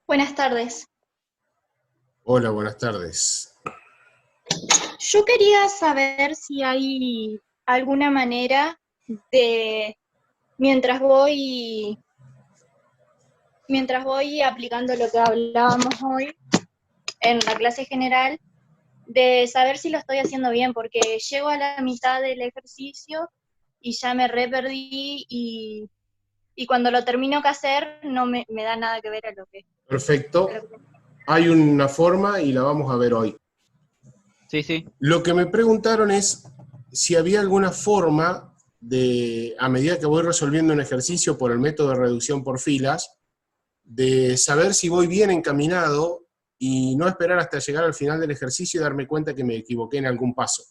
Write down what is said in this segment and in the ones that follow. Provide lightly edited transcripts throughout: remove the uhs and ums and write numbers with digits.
Buenas tardes. Hola, buenas tardes. Yo quería saber si hay alguna manera de, mientras voy, mientras voy aplicando lo que hablábamos hoy en la clase general, de saber si lo estoy haciendo bien, porque llego a la mitad del ejercicio y ya me re perdí y cuando lo termino que hacer no me da nada que ver a lo que... Perfecto. Hay una forma y la vamos a ver hoy. Sí, sí. Lo que me preguntaron es si había alguna forma de, a medida que voy resolviendo un ejercicio por el método de reducción por filas, de saber si voy bien encaminado y no esperar hasta llegar al final del ejercicio y darme cuenta que me equivoqué en algún paso.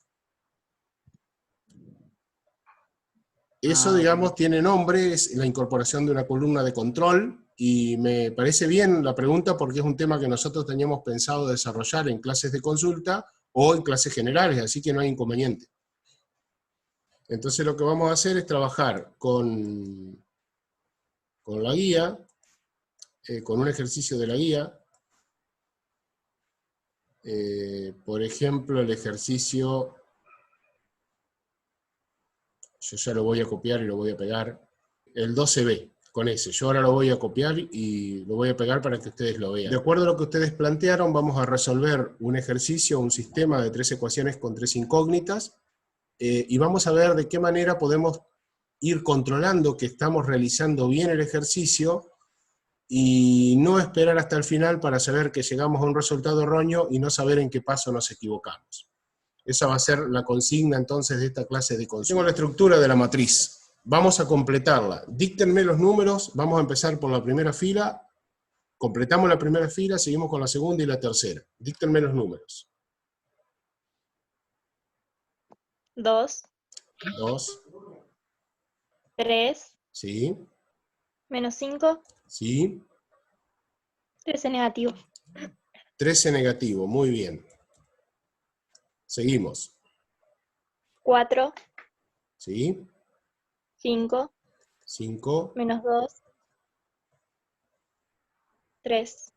Eso, digamos, tiene nombre, es la incorporación de una columna de control, y me parece bien la pregunta porque es un tema que nosotros teníamos pensado desarrollar en clases de consulta o en clases generales, así que no hay inconveniente. Entonces lo que vamos a hacer es trabajar con la guía, con un ejercicio de la guía. Por ejemplo, el ejercicio, yo ya lo voy a copiar y lo voy a pegar, el 12B, con ese. Yo ahora lo voy a copiar y lo voy a pegar para que ustedes lo vean. De acuerdo a lo que ustedes plantearon, vamos a resolver un ejercicio, un sistema de 3 ecuaciones con 3 incógnitas, y vamos a ver de qué manera podemos ir controlando que estamos realizando bien el ejercicio y no esperar hasta el final para saber que llegamos a un resultado erróneo y no saber en qué paso nos equivocamos. Esa va a ser la consigna entonces de esta clase de consulta. Tengo la estructura de la matriz. Vamos a completarla. Díctenme los números, vamos a empezar por la primera fila, completamos la primera fila, seguimos con la segunda y la tercera. Díctenme los números. 2, 2, 3, sí, menos 5, sí, 13 negativo. 13 negativo, muy bien. Seguimos. 4, Sí, 5, 5, menos 2, 3.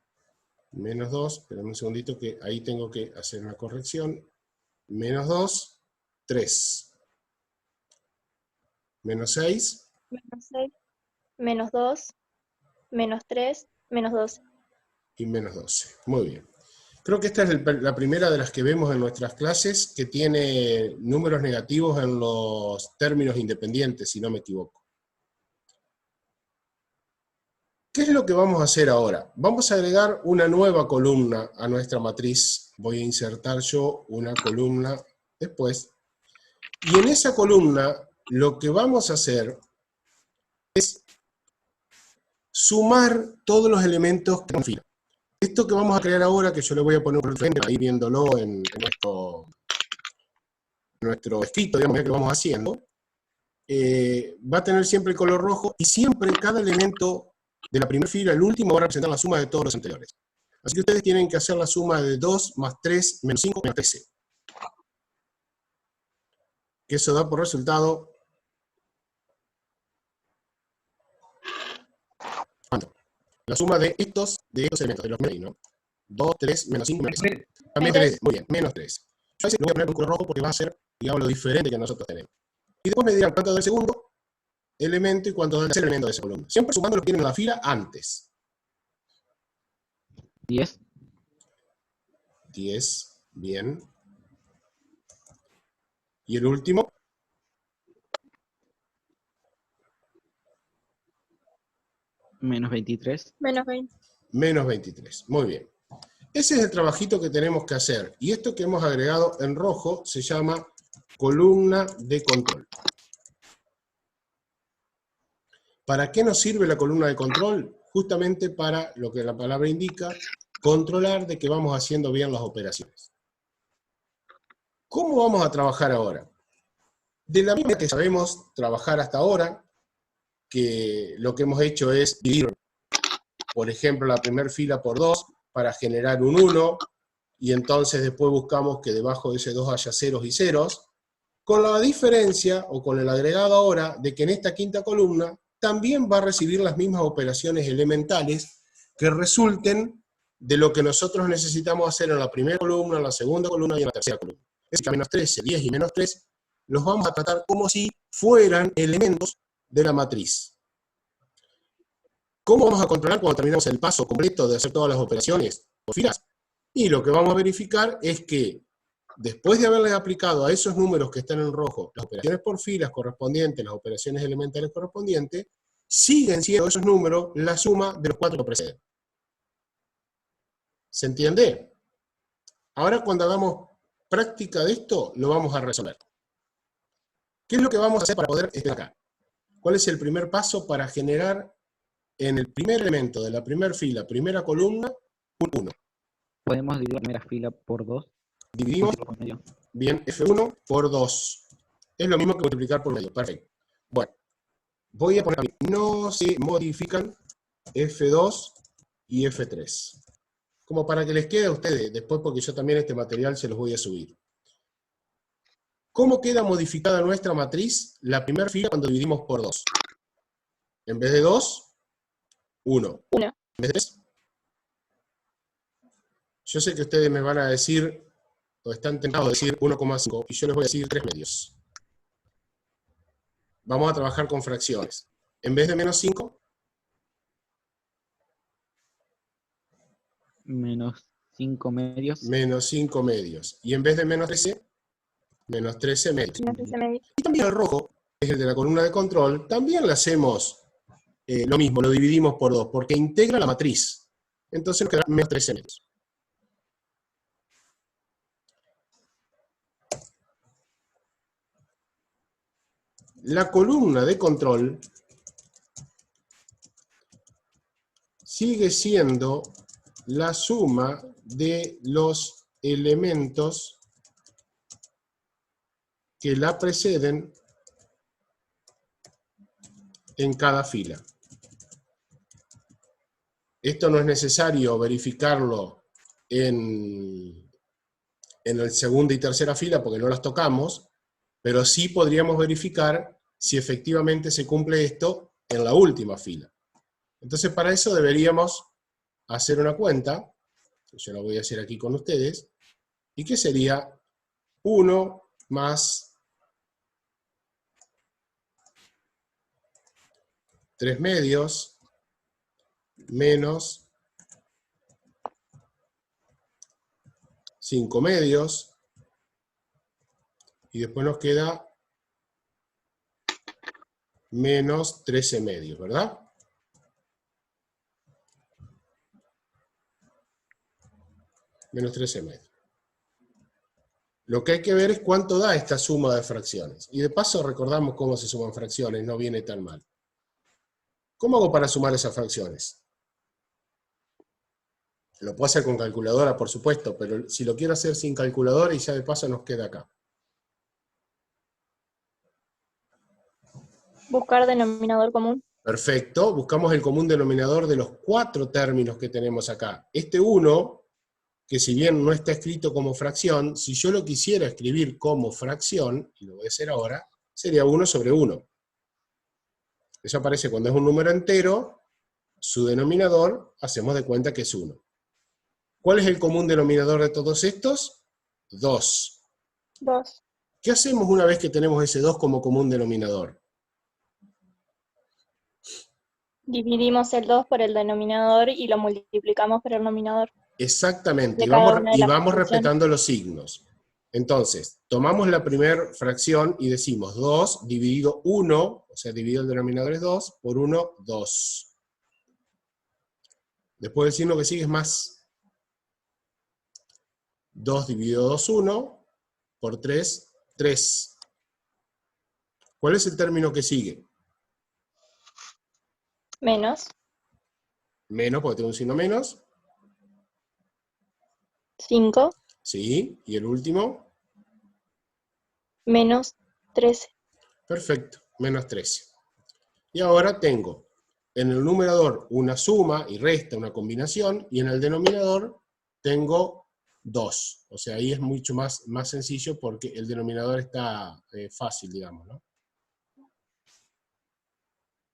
menos 2, espérame un segundito que ahí tengo que hacer una corrección. Menos 2, 3. Menos 6, Menos 6, menos 2, menos 3, menos 12. y menos 12. Muy bien. Creo que esta es la primera de las que vemos en nuestras clases que tiene números negativos en los términos independientes, si no me equivoco. ¿Qué es lo que vamos a hacer ahora? Vamos a agregar una nueva columna a nuestra matriz. Voy a insertar yo una columna después. Y en esa columna lo que vamos a hacer es sumar todos los elementos que confían. Esto que vamos a crear ahora, que yo le voy a poner un frente ahí viéndolo en nuestro escrito, digamos, que lo vamos haciendo, va a tener siempre el color rojo y siempre cada elemento de la primera fila, el último, va a representar la suma de todos los anteriores. Así que ustedes tienen que hacer la suma de 2 más 3 menos 5 menos 13. Que eso da por resultado... ¿cuánto? La suma de estos elementos, de los menos, ¿no? 2, 3, menos 5, menos 13. También 3, muy bien, menos 3. Yo a veces lo voy a poner un color rojo porque va a ser, digamos, lo diferente que nosotros tenemos. Y después me dirán cuánto da el segundo elemento y cuánto da el tercer elemento de esa columna. Siempre sumando lo que tienen en la fila antes. 10. 10, bien. Y el último, Menos 23. Menos 20. menos 23. Muy bien. Ese es el trabajito que tenemos que hacer. Y esto que hemos agregado en rojo se llama columna de control. ¿Para qué nos sirve la columna de control? Justamente para lo que la palabra indica, controlar de que vamos haciendo bien las operaciones. ¿Cómo vamos a trabajar ahora? De la misma que sabemos trabajar hasta ahora, que lo que hemos hecho es dividir, por ejemplo, la primera fila por 2 para generar un 1, y entonces después buscamos que debajo de ese 2 haya ceros y ceros, con la diferencia, o con el agregado ahora, de que en esta quinta columna también va a recibir las mismas operaciones elementales que resulten de lo que nosotros necesitamos hacer en la primera columna, en la segunda columna y en la tercera columna. Es decir, menos 13, 10 y menos 3 los vamos a tratar como si fueran elementos de la matriz. ¿Cómo vamos a controlar cuando terminamos el paso completo de hacer todas las operaciones por filas? Y lo que vamos a verificar es que después de haberle aplicado a esos números que están en rojo las operaciones por filas correspondientes, las operaciones elementales correspondientes, siguen siendo esos números la suma de los 4 que preceden. ¿Se entiende? Ahora cuando hagamos práctica de esto, lo vamos a resolver. ¿Qué es lo que vamos a hacer para poder estar acá? ¿Cuál es el primer paso para generar en el primer elemento de la primera fila, primera columna, un 1? Podemos dividir la primera fila por 2. Dividimos, bien, F1 por 2. Es lo mismo que multiplicar por medio, perfecto. Bueno, voy a poner aquí, no se modifican F2 y F3. Como para que les quede a ustedes después, porque yo también este material se los voy a subir. ¿Cómo queda modificada nuestra matriz la primera fila cuando dividimos por 2? En vez de 2, 1. 1. En vez de 3. Yo sé que ustedes me van a decir, o están tentados de decir 1,5, y yo les voy a decir 3 medios. Vamos a trabajar con fracciones. En vez de menos 5, Menos 5 medios. menos 5 medios. Y en vez de menos 13, menos 13 medios. Y también el rojo, que es el de la columna de control, también le hacemos lo mismo, lo dividimos por 2, porque integra la matriz. Entonces nos queda menos 13 medios. La columna de control sigue siendo la suma de los elementos que la preceden en cada fila. Esto no es necesario verificarlo en la segunda y tercera fila porque no las tocamos, pero sí podríamos verificar si efectivamente se cumple esto en la última fila. Entonces para eso deberíamos hacer una cuenta, yo la voy a hacer aquí con ustedes, y que sería 1 más 3 medios menos 5 medios, y después nos queda menos 13 medios, ¿verdad? Menos 13 medios. Lo que hay que ver es cuánto da esta suma de fracciones. Y de paso recordamos cómo se suman fracciones, no viene tan mal. ¿Cómo hago para sumar esas fracciones? Lo puedo hacer con calculadora, por supuesto, pero si lo quiero hacer sin calculadora y ya de paso nos queda acá. Buscar denominador común. Perfecto, buscamos el común denominador de los 4 términos que tenemos acá. Este 1, que si bien no está escrito como fracción, si yo lo quisiera escribir como fracción, y lo voy a hacer ahora, sería 1 sobre 1. Eso aparece cuando es un número entero, su denominador, hacemos de cuenta que es 1. ¿Cuál es el común denominador de todos estos? 2. 2. ¿Qué hacemos una vez que tenemos ese 2 como común denominador? Dividimos el 2 por el denominador y lo multiplicamos por el nominador. Exactamente, De cada una de y las vamos fracciones. respetando los signos. Entonces, tomamos la primera fracción y decimos 2 dividido 1, o sea, dividido el denominador es 2, por 1, 2. Después el signo que sigue es más. 2 dividido 2, 1, por 3, 3. ¿Cuál es el término que sigue? Menos. Menos, porque tengo un signo menos. 5. Sí, y el último. Menos 13. Perfecto, menos 13. Y ahora tengo en el numerador una suma y resta, una combinación, y en el denominador tengo 2. O sea, ahí es mucho más sencillo porque el denominador está fácil, digamos, ¿no?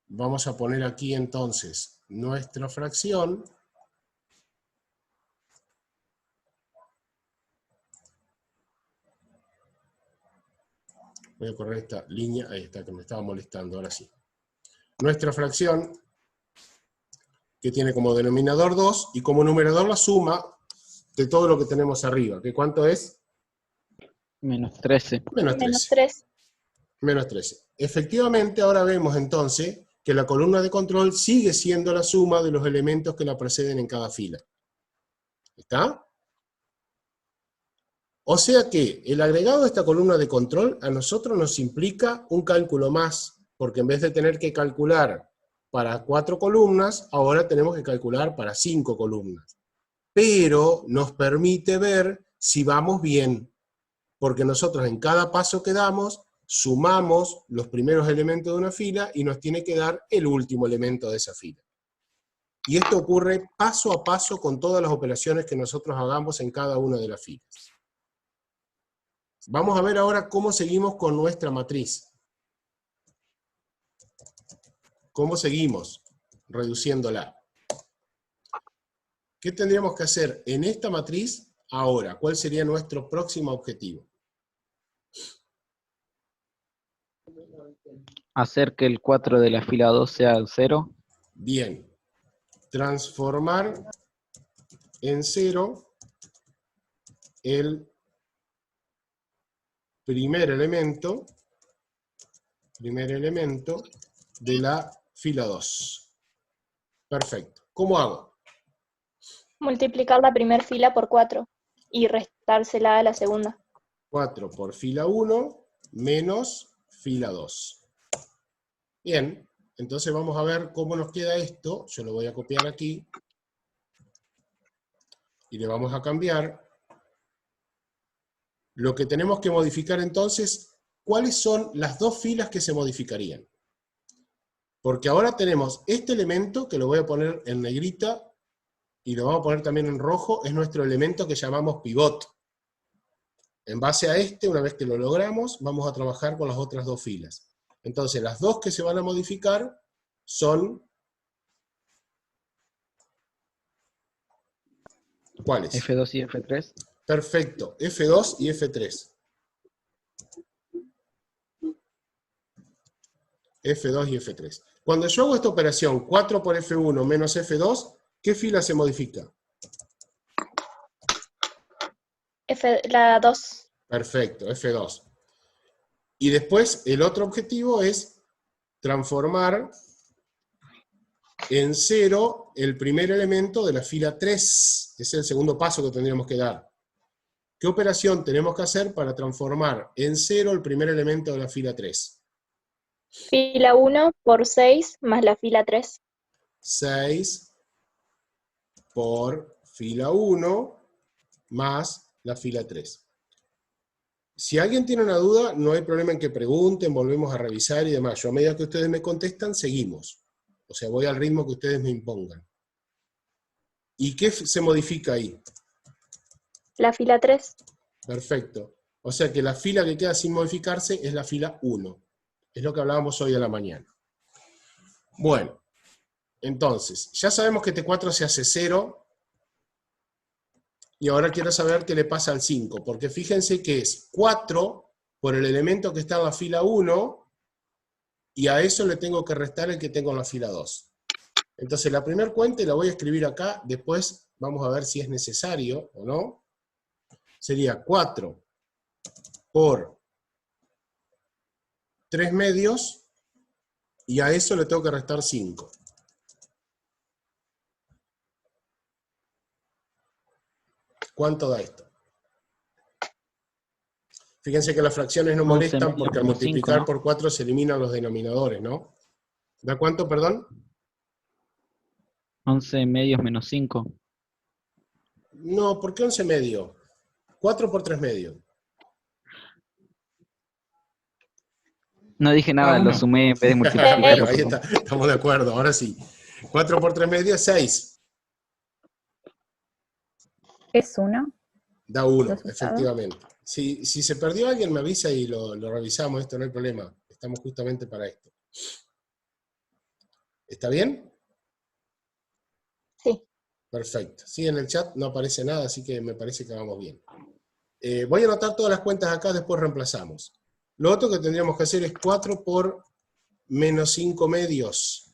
Vamos a poner aquí entonces nuestra fracción, Voy a correr esta línea, ahí está, que me estaba molestando, ahora sí. Nuestra fracción, que tiene como denominador 2, y como numerador la suma de todo lo que tenemos arriba. ¿Que cuánto es? Menos 13. Menos Menos 13. 3. Menos 13. Efectivamente, ahora vemos entonces que la columna de control sigue siendo la suma de los elementos que la preceden en cada fila. ¿Está? O sea que el agregado de esta columna de control a nosotros nos implica un cálculo más, porque en vez de tener que calcular para 4 columnas, ahora tenemos que calcular para 5 columnas. Pero nos permite ver si vamos bien, porque nosotros en cada paso que damos, sumamos los primeros elementos de una fila y nos tiene que dar el último elemento de esa fila. Y esto ocurre paso a paso con todas las operaciones que nosotros hagamos en cada una de las filas. Vamos a ver ahora cómo seguimos con nuestra matriz. ¿Cómo seguimos reduciéndola? ¿Qué tendríamos que hacer en esta matriz ahora? ¿Cuál sería nuestro próximo objetivo? Hacer que el 4 de la fila 2 sea 0. Bien. Transformar en 0 el primer elemento de la fila 2. Perfecto. ¿Cómo hago? Multiplicar la primera fila por 4 y restársela a la segunda. 4 por fila 1 menos fila 2. Bien, entonces vamos a ver cómo nos queda esto. Yo lo voy a copiar aquí. Y le vamos a cambiar. Lo que tenemos que modificar entonces, ¿cuáles son las dos filas que se modificarían? Porque ahora tenemos este elemento, que lo voy a poner en negrita, y lo vamos a poner también en rojo, es nuestro elemento que llamamos pivot. En base a este, una vez que lo logramos, vamos a trabajar con las otras dos filas. Entonces, las dos que se van a modificar son... ¿cuáles? F2 y F3. Perfecto, F2 y F3. F2 y F3. Cuando yo hago esta operación, 4 por F1 menos F2, ¿qué fila se modifica? La 2. Perfecto, F2. Y después el otro objetivo es transformar en 0 el primer elemento de la fila 3. Ese es el segundo paso que tendríamos que dar. ¿Qué operación tenemos que hacer para transformar en 0 el primer elemento de la fila 3? Fila 1 por 6 más la fila 3. 6 por fila 1 más la fila 3. Si alguien tiene una duda, no hay problema en que pregunten, volvemos a revisar y demás. Yo a medida que ustedes me contestan, seguimos. O sea, voy al ritmo que ustedes me impongan. ¿Y qué se modifica ahí? La fila 3. Perfecto. O sea que la fila que queda sin modificarse es la fila 1. Es lo que hablábamos hoy a la mañana. Bueno, entonces, ya sabemos que T4 se hace 0, y ahora quiero saber qué le pasa al 5, porque fíjense que es 4 por el elemento que está en la fila 1, y a eso le tengo que restar el que tengo en la fila 2. Entonces la primera cuenta, y la voy a escribir acá, después vamos a ver si es necesario o no, sería 4 por 3 medios, y a eso le tengo que restar 5. ¿Cuánto da esto? Fíjense que las fracciones no 11 molestan medios porque al menos multiplicar 5, ¿no? por 4 se eliminan los denominadores, ¿no? ¿Da cuánto, perdón? 11 medios menos 5. No, ¿por qué 11 medio? 4 por 3 medios. No dije nada, lo sumé en vez de multiplicarlo. Bueno, ahí perdón. está, estamos de acuerdo, ahora sí. 4 por 3 medios, 6. ¿Es 1? Da 1, ¿Resultado? efectivamente. Si se perdió alguien, me avisa y lo revisamos, esto no hay problema. Estamos justamente para esto. ¿Está bien? Sí. Perfecto. Sí, en el chat no aparece nada, así que me parece que vamos bien. Voy a anotar todas las cuentas acá, después reemplazamos. Lo otro que tendríamos que hacer es 4 por menos 5 medios,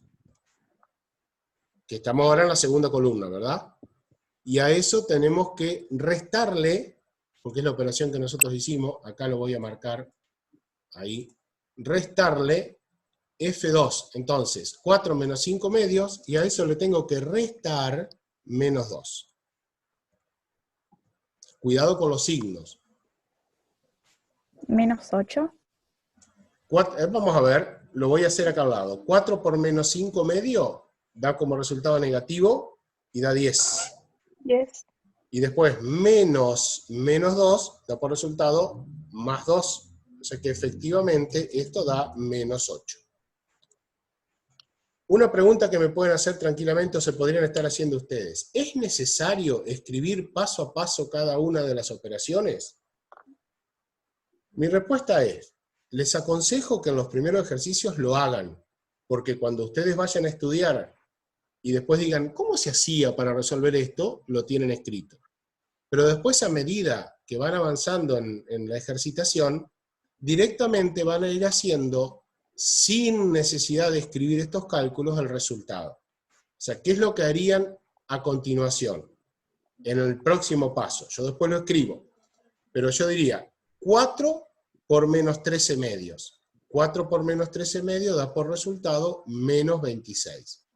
que estamos ahora en la segunda columna, ¿verdad? Y a eso tenemos que restarle, porque es la operación que nosotros hicimos, acá lo voy a marcar, ahí, restarle F2. Entonces, 4 menos 5 medios, y a eso le tengo que restar menos 2. Cuidado con los signos. Menos 8. Vamos a ver, lo voy a hacer acá al lado. 4 por menos 5 medio da como resultado negativo y da 10. 10. Y después menos 2 da por resultado más 2. O sea que efectivamente esto da menos 8. Una pregunta que me pueden hacer tranquilamente o se podrían estar haciendo ustedes. ¿Es necesario escribir paso a paso cada una de las operaciones? Mi respuesta es, les aconsejo que en los primeros ejercicios lo hagan, porque cuando ustedes vayan a estudiar y después digan, ¿cómo se hacía para resolver esto? Lo tienen escrito. Pero después, a medida que van avanzando en la ejercitación, directamente van a ir haciendo, sin necesidad de escribir estos cálculos, el resultado. O sea, ¿qué es lo que harían a continuación? En el próximo paso. Yo después lo escribo. Pero yo diría, 4 por menos 13 medios. 4 por menos 13 medios da por resultado menos 26.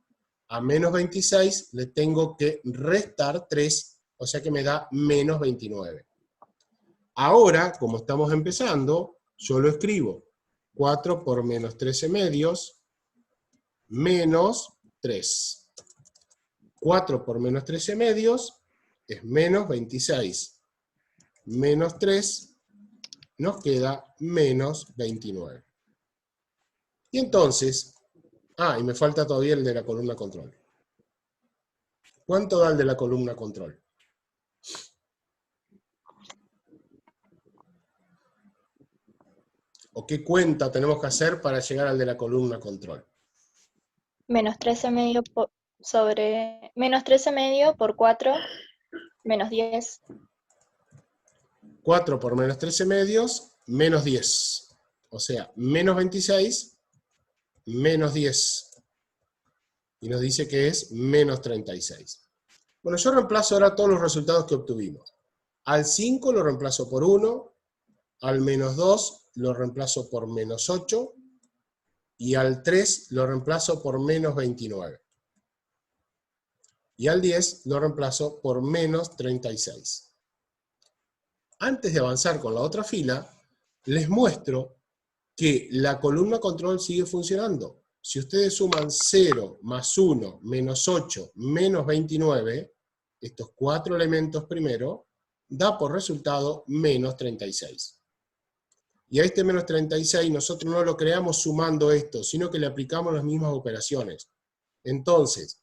A menos 26 le tengo que restar 3, o sea que me da menos 29. Ahora, como estamos empezando, yo lo escribo. 4 por menos 13 medios, menos 3. 4 por menos 13 medios es menos 26. Menos 3 nos queda menos 29. Y entonces, y me falta todavía el de la columna control. ¿Cuánto da el de la columna control? ¿O qué cuenta tenemos que hacer para llegar al de la columna control? Menos 13 medio sobre... Menos 13 medio por 4, menos 10. 4 por menos 13 medios, menos 10. O sea, menos 26, menos 10. Y nos dice que es menos 36. Bueno, yo reemplazo ahora todos los resultados que obtuvimos. Al 5 lo reemplazo por 1, al menos 2 lo reemplazo por menos 8, y al 3 lo reemplazo por menos 29. Y al 10 lo reemplazo por menos 36. Antes de avanzar con la otra fila, les muestro que la columna control sigue funcionando. Si ustedes suman 0 más 1 menos 8 menos 29, estos 4 elementos primero, da por resultado menos 36. Y a este menos 36 nosotros no lo creamos sumando esto, sino que le aplicamos las mismas operaciones. Entonces,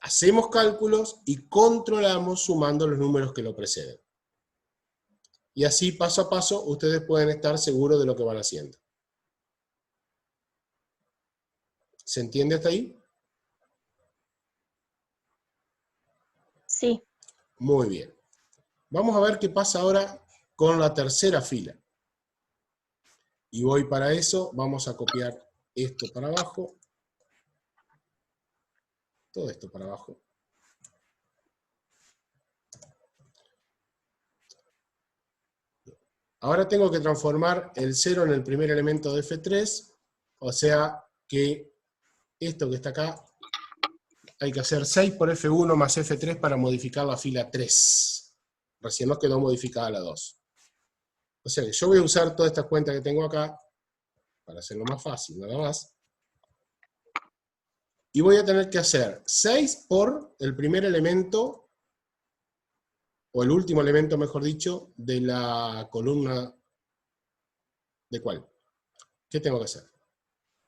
hacemos cálculos y controlamos sumando los números que lo preceden. Y así, paso a paso, ustedes pueden estar seguros de lo que van haciendo. ¿Se entiende hasta ahí? Sí. Muy bien. Vamos a ver qué pasa ahora con la tercera fila. Y voy para eso, vamos a copiar esto para abajo. Todo esto para abajo. Ahora tengo que transformar el 0 en el primer elemento de F3, o sea que esto que está acá, hay que hacer 6 por F1 más F3 para modificar la fila 3. Recién nos quedó modificada la 2. O sea que yo voy a usar todas estas cuentas que tengo acá, para hacerlo más fácil, nada más. Y voy a tener que hacer 6 por el primer elemento, o el último elemento, mejor dicho, de la columna. ¿De cuál? ¿Qué tengo que hacer?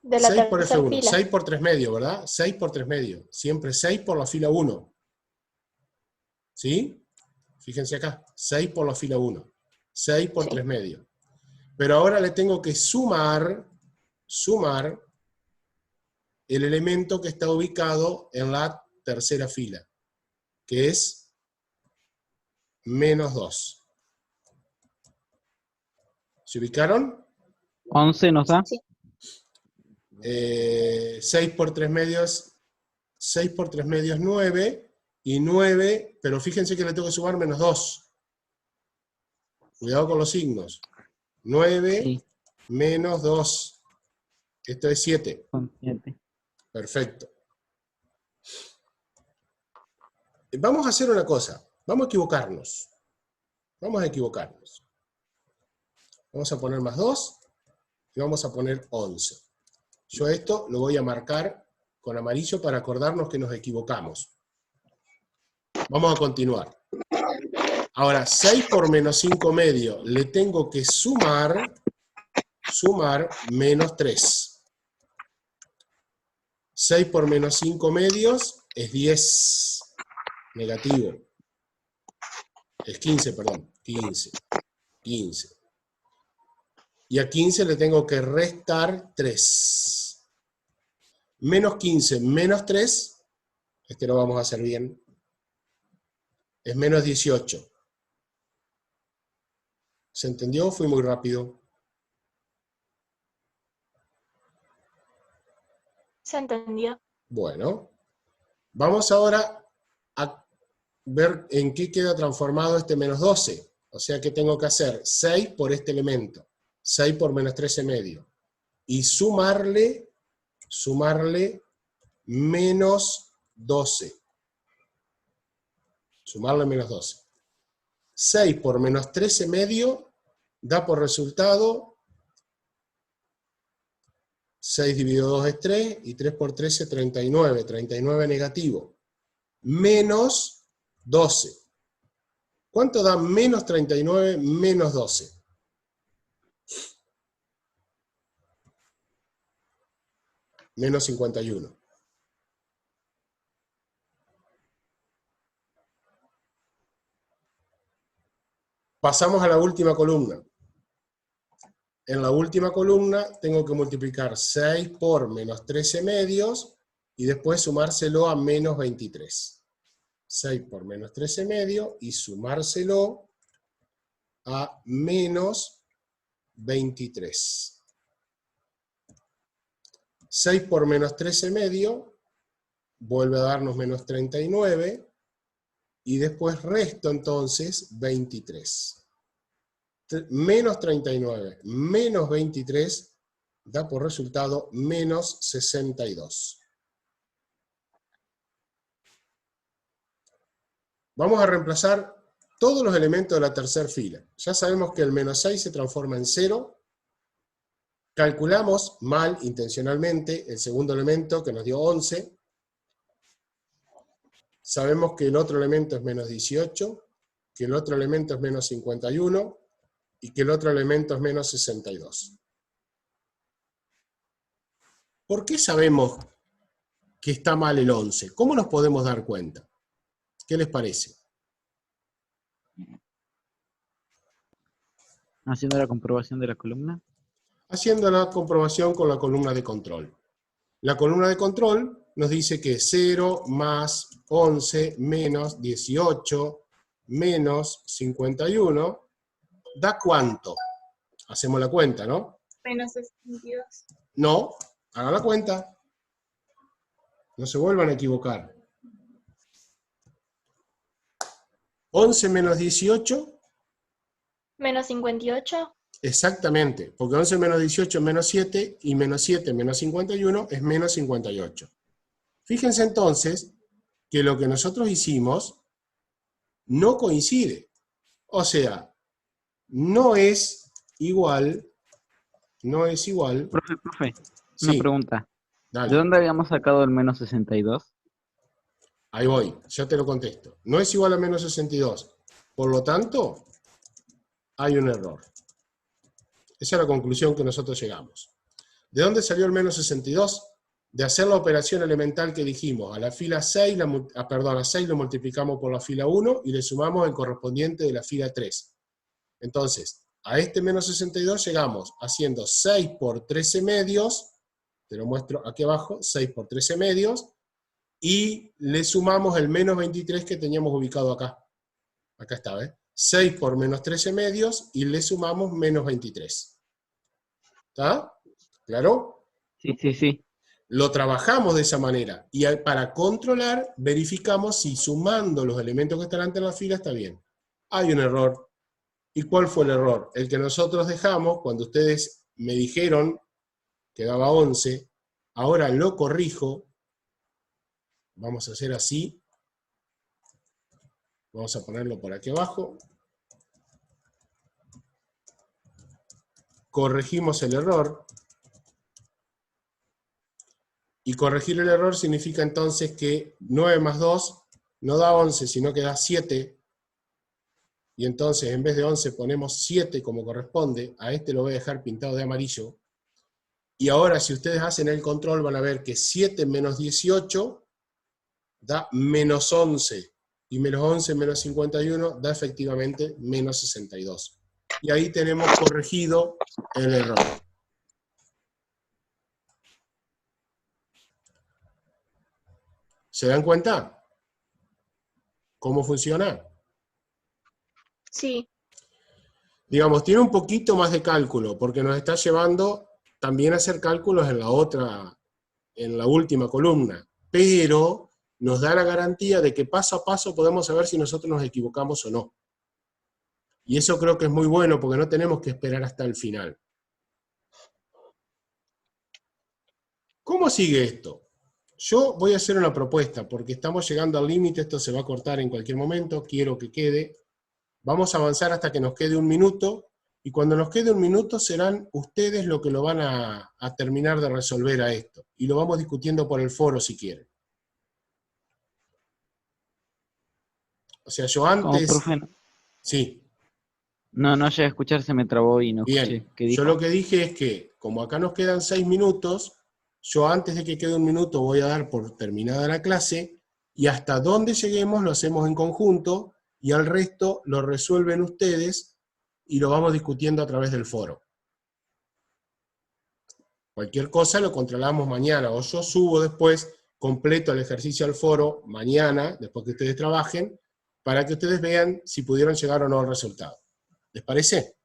De la 6 por tercera F1, fila. 6 por 3 medios, ¿verdad? 6 por 3 medios. Siempre 6 por la fila 1. ¿Sí? Fíjense acá, 6 por la fila 1. 6 por 3 medios. Pero ahora le tengo que sumar el elemento que está ubicado en la tercera fila, que es menos 2. ¿Se ubicaron? 11 nos da. Sí. 6 por 3 medios, 6 por 3 medios 9, y 9, pero fíjense que le tengo que sumar menos 2. Cuidado con los signos. 9 Sí, menos 2. Esto es 7. son 7. Perfecto. Vamos a hacer una cosa. Vamos a equivocarnos. Vamos a equivocarnos. Vamos a poner más 2 y vamos a poner 11. Yo esto lo voy a marcar con amarillo para acordarnos que nos equivocamos. Vamos a continuar. Ahora, 6 por menos 5 medio, le tengo que sumar menos 3. 6 por menos 5 medios es 10. Negativo. Es 15, perdón. 15. 15. Y a 15 le tengo que restar 3. Menos 15 menos 3, este lo vamos a hacer bien, es menos 18. ¿Se entendió? Fui muy rápido. Se entendió. Bueno, vamos ahora a ver en qué queda transformado este menos 12. O sea que tengo que hacer 6 por este elemento, 6 por menos 13 medio, y sumarle menos 12. Sumarle menos 12. 6 por menos 13 medio da por resultado 6 dividido 2 es 3, y 3 por 13, 39. 39 negativo. Menos 12. ¿Cuánto da menos 39 menos 12? Menos 51. Pasamos a la última columna. En la última columna tengo que multiplicar 6 por menos 13 medios y después sumárselo a menos 23. 6 por menos 13 medios y sumárselo a menos 23. 6 por menos 13 medio vuelve a darnos menos 39 y después resto entonces 23. Menos 39 menos 23 da por resultado menos 62. Vamos a reemplazar todos los elementos de la tercera fila. Ya sabemos que el menos 6 se transforma en 0. Calculamos mal, intencionalmente, el segundo elemento que nos dio 11. Sabemos que el otro elemento es menos 18, que el otro elemento es menos 51, y que el otro elemento es menos 62. ¿Por qué sabemos que está mal el 11? ¿Cómo nos podemos dar cuenta? ¿Qué les parece? Haciendo la comprobación de la columna. Haciendo la comprobación con la columna de control. La columna de control nos dice que 0 más 11 menos 18 menos 51 da ¿cuánto? Hacemos la cuenta, ¿no? Menos 62. No, hagan la cuenta. No se vuelvan a equivocar. 11 menos 18. Menos 58. Exactamente, porque 11 menos 18 es menos 7, y menos 7 menos 51 es menos 58. Fíjense entonces que lo que nosotros hicimos no coincide. O sea, no es igual. Profe, Sí, una pregunta. dale. ¿De dónde habíamos sacado el menos 62? Ahí voy, ya te lo contesto. No es igual a menos 62. Por lo tanto, hay un error. Esa es la conclusión que nosotros llegamos. ¿De dónde salió el menos 62? De hacer la operación elemental que dijimos. A la fila 6, a 6 lo multiplicamos por la fila 1 y le sumamos el correspondiente de la fila 3. Entonces, a este menos 62 llegamos haciendo 6 por 13 medios, te lo muestro aquí abajo, 6 por 13 medios, y le sumamos el menos 23 que teníamos ubicado acá. Acá está, ¿ves? 6 por menos 13 medios y le sumamos menos 23. ¿Está? ¿Claro? Sí, sí, sí. Lo trabajamos de esa manera. Y para controlar, verificamos si sumando los elementos que están antes en la fila está bien. Hay un error. ¿Y cuál fue el error? El que nosotros dejamos cuando ustedes me dijeron que daba 11. Ahora lo corrijo. Vamos a hacer así. Vamos a ponerlo por aquí abajo. Corregimos el error. Y corregir el error significa entonces que 9 más 2 no da 11, sino que da 7. Y entonces en vez de 11 ponemos 7 como corresponde. A este lo voy a dejar pintado de amarillo. Y ahora si ustedes hacen el control van a ver que 7 menos 18 da menos 11. Y menos 11 menos 51 da efectivamente menos 62. Y ahí tenemos corregido el error. ¿Se dan cuenta? ¿Cómo funciona? Sí, Digamos, tiene un poquito más de cálculo, porque nos está llevando también a hacer cálculos en la última columna, pero nos da la garantía de que paso a paso podemos saber si nosotros nos equivocamos o no. Y eso creo que es muy bueno, porque no tenemos que esperar hasta el final. ¿Cómo sigue esto? Yo voy a hacer una propuesta, porque estamos llegando al límite, esto se va a cortar en cualquier momento, quiero que quede. Vamos a avanzar hasta que nos quede un minuto, y cuando nos quede un minuto serán ustedes los que lo van a terminar de resolver a esto. Y lo vamos discutiendo por el foro si quieren. O sea, yo Como antes... profe, Sí, no llegué a escuchar, se me trabó y no bien. escuché. ¿Qué Yo dijo? lo que dije es que, como acá nos quedan 6 minutos, yo antes de que quede un minuto voy a dar por terminada la clase, y hasta donde lleguemos lo hacemos en conjunto, y al resto lo resuelven ustedes, y lo vamos discutiendo a través del foro. Cualquier cosa lo controlamos mañana, o yo subo después, completo el ejercicio al foro mañana, después que ustedes trabajen, para que ustedes vean si pudieron llegar o no al resultado. ¿Les parece?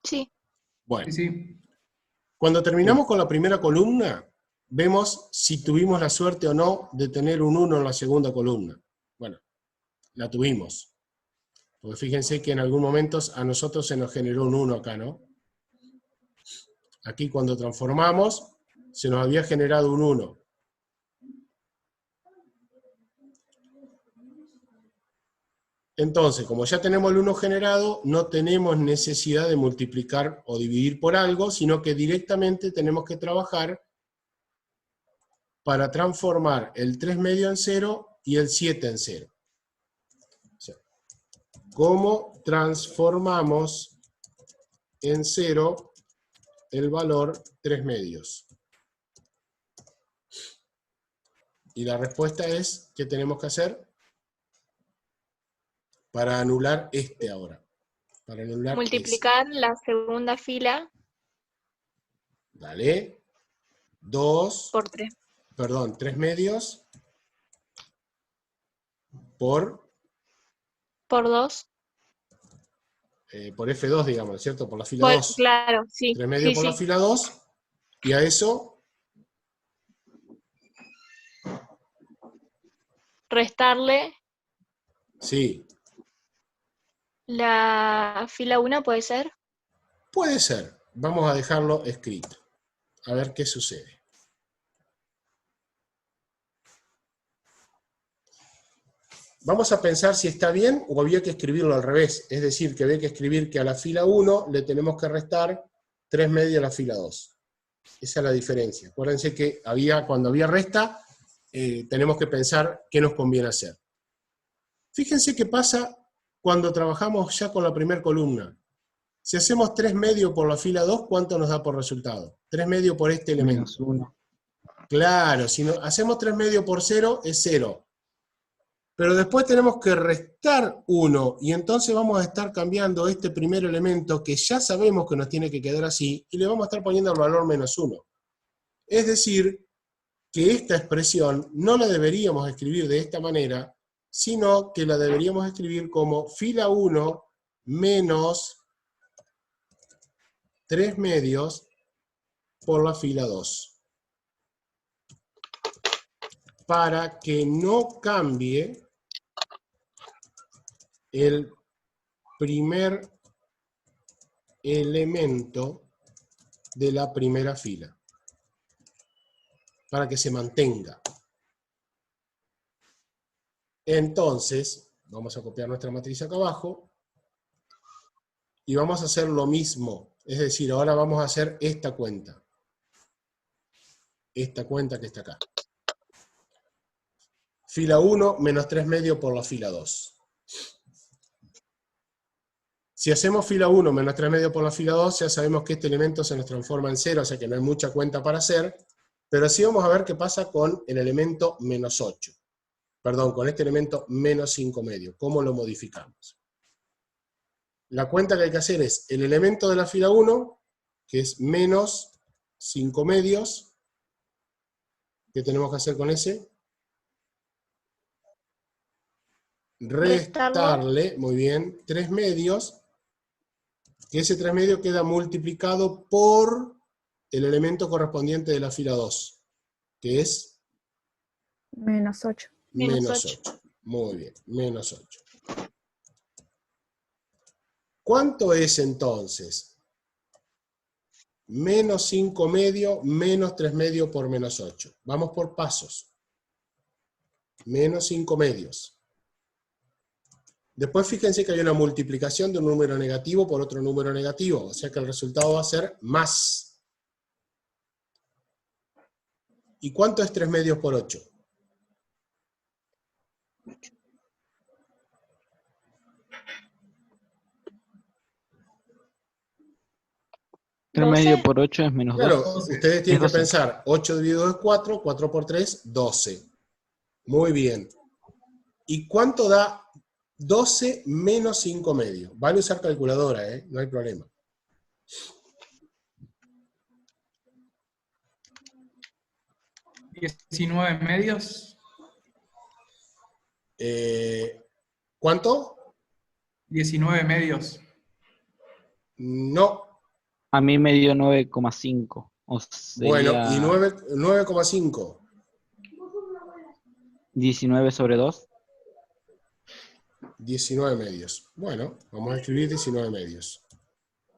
sí. Bueno, Sí, sí. cuando terminamos con la primera columna, vemos si tuvimos la suerte o no de tener un 1 en la segunda columna. Bueno, la tuvimos. Porque fíjense que en algún momento a nosotros se nos generó un 1 acá, ¿no? Aquí cuando transformamos, se nos había generado un 1. Entonces, como ya tenemos el 1 generado, no tenemos necesidad de multiplicar o dividir por algo, sino que directamente tenemos que trabajar para transformar el 3 medio en 0 y el 7 en 0. O sea, ¿cómo transformamos en 0 el valor 3 medios? Y la respuesta es, ¿qué tenemos que hacer? Para anular este ahora. Para anular Multiplicar la segunda fila Dale. 2, por 3. perdón, 3 medios por Por 2. Por F2, digamos, ¿cierto? Por la fila Bueno, 2. claro, sí, 3 medios sí, por la sí. fila 2. Y a eso, Restarle sí, la fila 1, ¿puede ser? puede ser. Vamos a dejarlo escrito. A ver qué sucede. Vamos a pensar si está bien o había que escribirlo al revés. Es decir, que había que escribir que a la fila 1 le tenemos que restar 3 medios a la fila 2. Esa es la diferencia. Acuérdense que cuando había resta, tenemos que pensar qué nos conviene hacer. Fíjense qué pasa cuando trabajamos ya con la primera columna. Si hacemos 3 medios por la fila 2, ¿cuánto nos da por resultado? 3 medios por este elemento. Menos 1. Claro, si hacemos 3 medios por 0, es 0. Pero después tenemos que restar 1, y entonces vamos a estar cambiando este primer elemento, que ya sabemos que nos tiene que quedar así, y le vamos a estar poniendo el valor menos 1. Es decir, que esta expresión no la deberíamos escribir de esta manera, sino que la deberíamos escribir como fila 1 menos 3 medios por la fila 2. Para que no cambie el primer elemento de la primera fila. Para que se mantenga. Entonces, vamos a copiar nuestra matriz acá abajo y vamos a hacer lo mismo. Es decir, ahora vamos a hacer esta cuenta. Esta cuenta que está acá. Fila 1 menos 3 medios por la fila 2. Si hacemos fila 1 menos 3 medios por la fila 2, ya sabemos que este elemento se nos transforma en 0, o sea que no hay mucha cuenta para hacer. Pero sí vamos a ver qué pasa con el elemento menos 8. Perdón, con este elemento menos 5 medios. ¿Cómo lo modificamos? La cuenta que hay que hacer es el elemento de la fila 1, que es menos 5 medios. ¿Qué tenemos que hacer con ese? Restarle, muy bien, 3 medios. Que ese 3 medios queda multiplicado por el elemento correspondiente de la fila 2, que es Menos 8. menos 8. Muy bien, menos 8. ¿Cuánto es entonces? Menos 5 medios, menos 3 medios por menos 8. Vamos por pasos. Menos 5 medios. Después fíjense que hay una multiplicación de un número negativo por otro número negativo, o sea que el resultado va a ser más. ¿Y cuánto es 3 medios por 8? 3 medios por 8 es menos 2. Claro, ustedes tienen que 12. pensar, 8 dividido es 4, 4 por 3, 12. Muy bien. ¿Y cuánto da 12 menos 5 medios? Vale usar calculadora, no hay problema. ¿19 medios? ¿Cuánto? 19 medios. No. A mí me dio 9,5. O Bueno, sería ¿y 9,5? 19 sobre 2. 19 medios. Bueno, vamos a escribir 19 medios.